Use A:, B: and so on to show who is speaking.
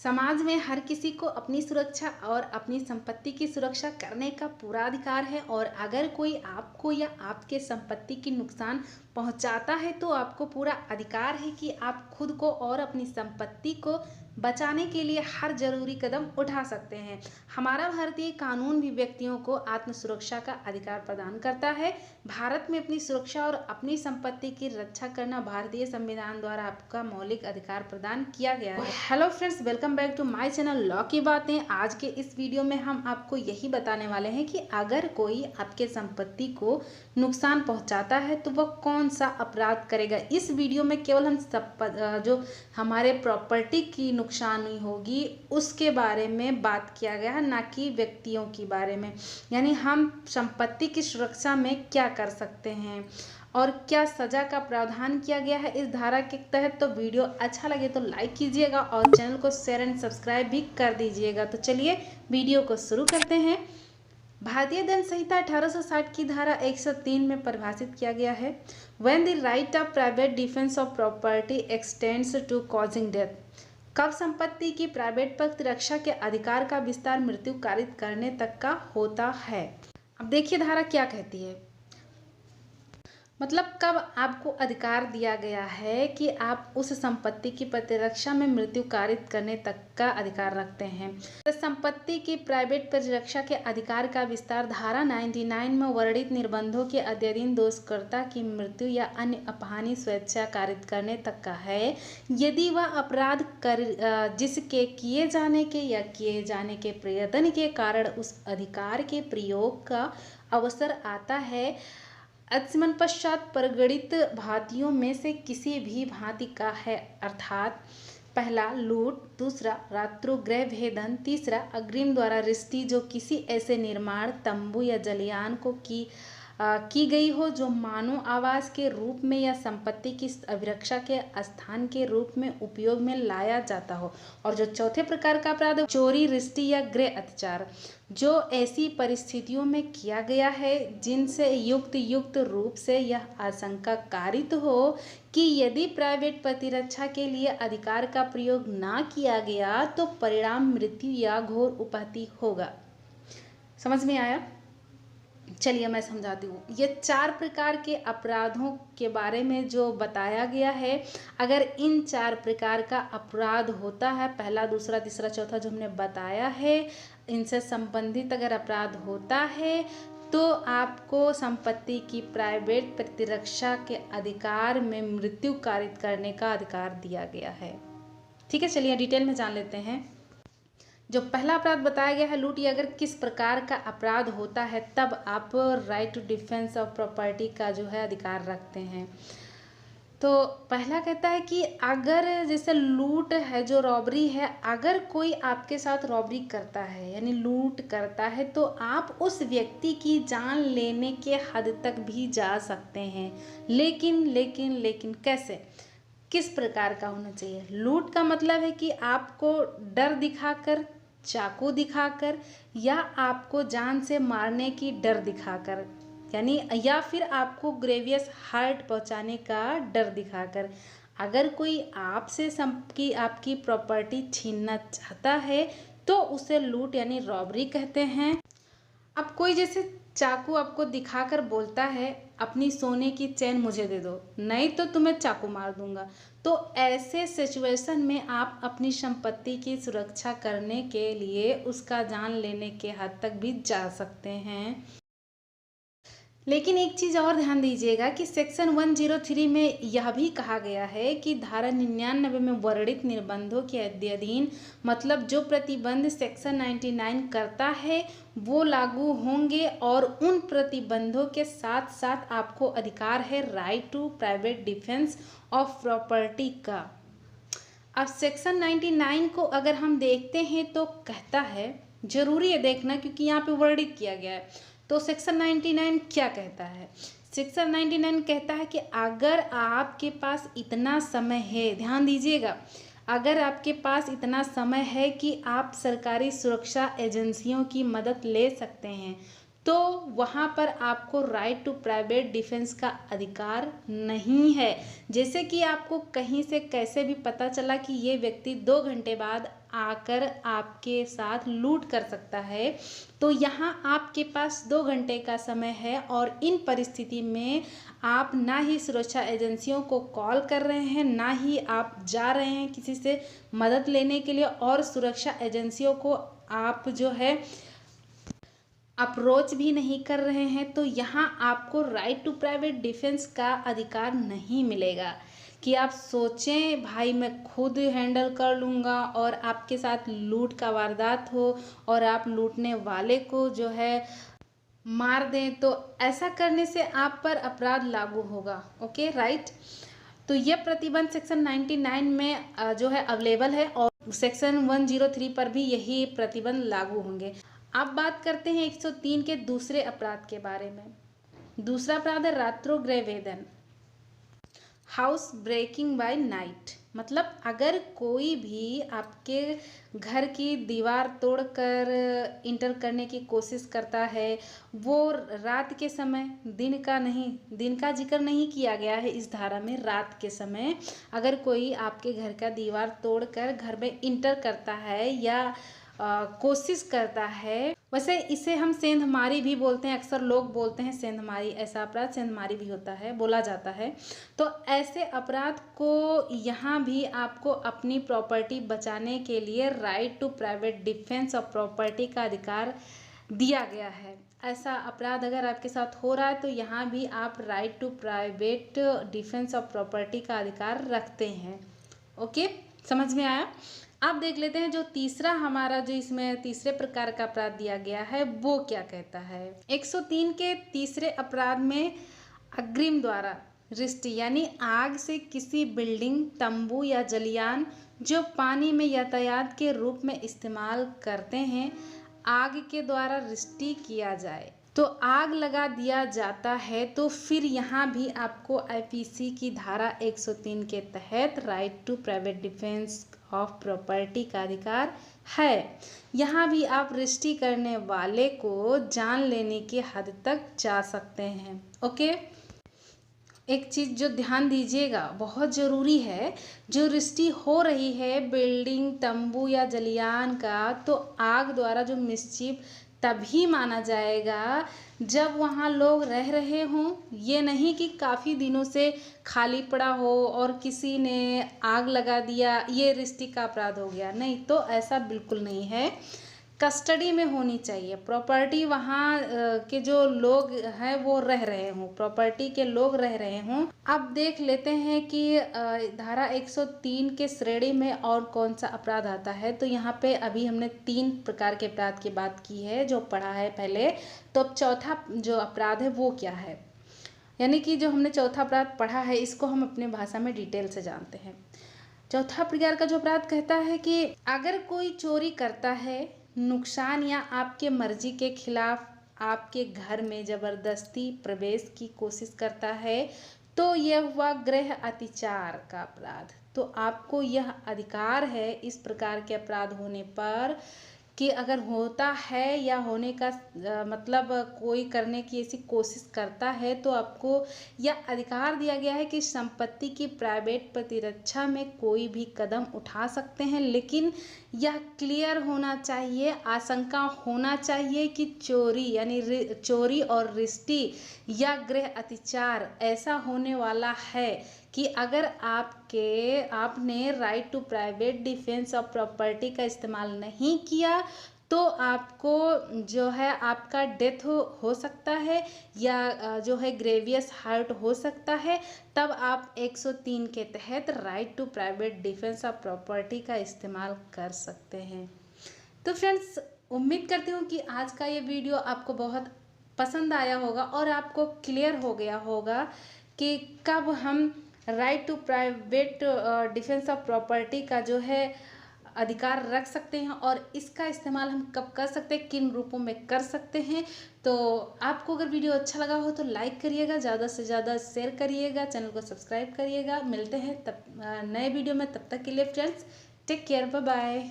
A: समाज में हर किसी को अपनी सुरक्षा और अपनी संपत्ति की सुरक्षा करने का पूरा अधिकार है और अगर कोई आपको या आपके संपत्ति की नुकसान पहुंचाता है तो आपको पूरा अधिकार है कि आप खुद को और अपनी संपत्ति को बचाने के लिए हर जरूरी कदम उठा सकते हैं। हमारा भारतीय कानून भी व्यक्तियों को आत्म सुरक्षा का अधिकार प्रदान करता है। भारत में अपनी सुरक्षा और अपनी संपत्ति की रक्षा करना भारतीय संविधान द्वारा आपका मौलिक अधिकार प्रदान किया गया है। Hello friends, welcome back to my channel law की बातें। आज के इस वीडियो में हम आपको यही बताने वाले हैं कि अगर कोई आपके संपत्ति को नुकसान पहुंचाता है तो वह कौन सा अपराध करेगा। इस वीडियो में केवल हम जो हमारे प्रॉपर्टी की नुकसानी होगी उसके बारे में बात किया गया है, ना कि व्यक्तियों के बारे में। यानी हम संपत्ति की सुरक्षा में क्या कर सकते हैं और क्या सजा का प्रावधान किया गया है इस धारा के तहत। तो वीडियो अच्छा लगे तो लाइक कीजिएगा और चैनल को शेयर एंड सब्सक्राइब भी कर दीजिएगा। तो चलिए वीडियो को शुरू करते हैं। भारतीय दंड संहिता 1860 की धारा 103 में परिभाषित किया गया है, when the right of private defence of property extends to causing death. कब संपत्ति की प्राइवेट पक्ष रक्षा के अधिकार का विस्तार मृत्यु कारित करने तक का होता है। अब देखिए धारा क्या कहती है, मतलब कब आपको अधिकार दिया गया है कि आप उस संपत्ति की प्रतिरक्षा में मृत्यु कारित करने तक का अधिकार रखते हैं। तो संपत्ति की प्राइवेट प्रतिरक्षा के अधिकार का विस्तार धारा 99 में वर्णित निर्बंधों के अधीन दोषकर्ता की मृत्यु या अन्य अपहानी स्वेच्छा कारित करने तक का है, यदि वह अपराध कर जिसके किए जाने के या किए जाने के प्रयत्न के कारण उस अधिकार के प्रयोग का अवसर आता है। अतिक्रमण पश्चात परगणित भांतियों में से किसी भी भांति का है, अर्थात पहला लूट, दूसरा रात्रोग्रह भेदन, तीसरा अग्रिम द्वारा रिष्टि जो किसी ऐसे निर्माण, तंबू या जलयान को की गई हो जो मानव आवास के रूप में या संपत्ति की अभिरक्षा के स्थान के रूप में उपयोग में लाया जाता हो। और जो चौथे प्रकार का अपराध चोरी, रिष्टि या गृह अत्याचार जो ऐसी परिस्थितियों में किया गया है जिनसे युक्त रूप से यह आशंका कारित हो कि यदि प्राइवेट प्रतिरक्षा के लिए अधिकार का प्रयोग ना किया गया तो परिणाम मृत्यु या घोर उपाधि होगा। समझ में आया? चलिए मैं समझाती हूँ। ये 4 प्रकार के अपराधों के बारे में जो बताया गया है, अगर इन 4 प्रकार का अपराध होता है, पहला, दूसरा, तीसरा, चौथा जो हमने बताया है, इनसे संबंधित अगर अपराध होता है तो आपको संपत्ति की प्राइवेट प्रतिरक्षा के अधिकार में मृत्यु कारित करने का अधिकार दिया गया है। ठीक है, चलिए डिटेल में जान लेते हैं। जो पहला अपराध बताया गया है लूट, ये अगर किस प्रकार का अपराध होता है तब आप right to defence of property का जो है अधिकार रखते हैं। तो पहला कहता है कि अगर जैसे लूट है, जो रॉबरी है, अगर कोई आपके साथ रॉबरी करता है यानी लूट करता है तो आप उस व्यक्ति की जान लेने के हद तक भी जा सकते हैं। लेकिन कैसे, किस प्रकार का होना चाहिए। लूट का मतलब है कि आपको डर दिखाकर, चाकू दिखाकर या आपको जान से मारने की डर दिखाकर, यानी या फिर आपको ग्रेवियस हार्ट पहुंचाने का डर दिखाकर अगर कोई आपसे आपकी प्रॉपर्टी छीनना चाहता है तो उसे लूट यानी रॉबरी कहते हैं। अब कोई जैसे चाकू आपको दिखाकर बोलता है अपनी सोने की चेन मुझे दे दो, नहीं तो तुम्हें चाकू मार दूंगा, तो ऐसे सिचुएशन में आप अपनी संपत्ति की सुरक्षा करने के लिए उसका जान लेने के हद तक भी जा सकते हैं। लेकिन एक चीज़ और ध्यान दीजिएगा कि सेक्शन 103 में यह भी कहा गया है कि धारा 99 में वर्णित निर्बंधों के अधीन, मतलब जो प्रतिबंध सेक्शन 99 करता है वो लागू होंगे और उन प्रतिबंधों के साथ साथ आपको अधिकार है right to private defence of property का। अब सेक्शन 99 को अगर हम देखते हैं तो कहता है, जरूरी है देखना क्योंकि यहाँ पे वर्णित किया गया है। तो सेक्शन 99 क्या कहता है? सेक्शन 99 कहता है कि अगर आपके पास इतना समय है, ध्यान दीजिएगा, अगर आपके पास इतना समय है कि आप सरकारी सुरक्षा एजेंसियों की मदद ले सकते हैं तो वहाँ पर आपको राइट टू प्राइवेट डिफेंस का अधिकार नहीं है। जैसे कि आपको कहीं से कैसे भी पता चला कि ये व्यक्ति 2 घंटे बाद आकर आपके साथ लूट कर सकता है, तो यहाँ आपके पास 2 घंटे का समय है और इन परिस्थिति में आप ना ही सुरक्षा एजेंसियों को कॉल कर रहे हैं, ना ही आप जा रहे हैं किसी से मदद लेने के लिए, और सुरक्षा एजेंसियों को आप जो है अप्रोच भी नहीं कर रहे हैं, तो यहाँ आपको राइट टू प्राइवेट डिफेंस का अधिकार नहीं मिलेगा कि आप सोचें भाई मैं खुद हैंडल कर लूँगा और आपके साथ लूट का वारदात हो और आप लूटने वाले को जो है मार दें, तो ऐसा करने से आप पर अपराध लागू होगा। Okay right. तो ये प्रतिबंध सेक्शन 99 में जो है अवेलेबल है और सेक्शन 103 पर भी यही प्रतिबंध लागू होंगे। अब बात करते हैं 103 के दूसरे अपराध के बारे में। दूसरा अपराध है रात्रोग्रह वेदन, हाउस ब्रेकिंग बाय नाइट। मतलब अगर कोई भी आपके घर की दीवार तोड़कर इंटर करने की कोशिश करता है, वो रात के समय, दिन का नहीं, दिन का जिक्र नहीं किया गया है इस धारा में, रात के समय अगर कोई आपके घर का दीवार तोड़कर घर में इंटर करता है या कोशिश करता है, वैसे इसे हम सेंधमारी भी बोलते हैं, अक्सर लोग बोलते हैं सेंधमारी, ऐसा अपराध सेंधमारी भी होता है, बोला जाता है। तो ऐसे अपराध को यहाँ भी आपको अपनी प्रॉपर्टी बचाने के लिए right to private defence of property का अधिकार दिया गया है। ऐसा अपराध अगर आपके साथ हो रहा है तो यहाँ भी आप right to private defence of property का अधिकार रखते हैं। ओके, समझ में आया। अब देख लेते हैं जो तीसरा हमारा जो इसमें तीसरे प्रकार का अपराध दिया गया है वो क्या कहता है। 103 के तीसरे अपराध में अग्रिम द्वारा रिष्टि यानी आग से किसी बिल्डिंग, तंबू या जलियान जो पानी में यातायात के रूप में इस्तेमाल करते हैं, आग के द्वारा रिष्टि किया जाए, तो आग लगा दिया जाता है, तो फिर यहाँ भी आपको आईपीसी की धारा 103 के तहत right to private defence of property का अधिकार है। यहाँ भी आप रिष्टि करने वाले को जान लेने की हद तक जा सकते हैं। ओके, एक चीज़ जो ध्यान दीजिएगा बहुत ज़रूरी है, जो रिष्टि हो रही है बिल्डिंग, तंबू या जलियान का, तो आग द्वारा जो मिसचिफ तभी माना जाएगा जब वहाँ लोग रह रहे हों। ये नहीं कि काफ़ी दिनों से खाली पड़ा हो और किसी ने आग लगा दिया, ये रिष्टि का अपराध हो गया, नहीं, तो ऐसा बिल्कुल नहीं है। कस्टडी में होनी चाहिए प्रॉपर्टी, वहाँ के जो लोग हैं वो रह रहे हों, प्रॉपर्टी के लोग रह रहे हों। अब देख लेते हैं कि धारा 103 के श्रेणी में और कौन सा अपराध आता है। तो यहाँ पे अभी हमने 3 प्रकार के अपराध की बात की है जो पढ़ा है पहले, तो अब चौथा जो अपराध है वो क्या है, यानी कि जो हमने चौथा अपराध पढ़ा है इसको हम अपने भाषा में डिटेल से जानते हैं। चौथा प्रकार का जो अपराध कहता है कि अगर कोई चोरी करता है, नुकसान या आपके मर्जी के खिलाफ आपके घर में जबरदस्ती प्रवेश की कोशिश करता है, तो यह हुआ गृह अतिचार का अपराध। तो आपको यह अधिकार है इस प्रकार के अपराध होने पर कि अगर होता है या होने का मतलब कोई करने की ऐसी कोशिश करता है, तो आपको यह अधिकार दिया गया है कि संपत्ति की प्राइवेट प्रतिरक्षा में कोई भी कदम उठा सकते हैं, लेकिन यह क्लियर होना चाहिए, आशंका होना चाहिए कि चोरी यानी चोरी और रिष्टि या गृह अतिचार ऐसा होने वाला है कि अगर आपने right to private defence of property का इस्तेमाल नहीं किया तो आपको जो है आपका डेथ हो सकता है या जो है ग्रेवियस हर्ट हो सकता है, तब आप 103 के तहत right to private defence of property का इस्तेमाल कर सकते हैं। तो फ्रेंड्स, उम्मीद करती हूँ कि आज का ये वीडियो आपको बहुत पसंद आया होगा और आपको क्लियर हो गया होगा कि कब हम right to private defence of property का जो है अधिकार रख सकते हैं और इसका इस्तेमाल हम कब कर सकते हैं, किन रूपों में कर सकते हैं। तो आपको अगर वीडियो अच्छा लगा हो तो लाइक करिएगा, ज़्यादा से ज़्यादा शेयर करिएगा, चैनल को सब्सक्राइब करिएगा। मिलते हैं तब नए वीडियो में, तब तक के लिए friends take care, bye bye.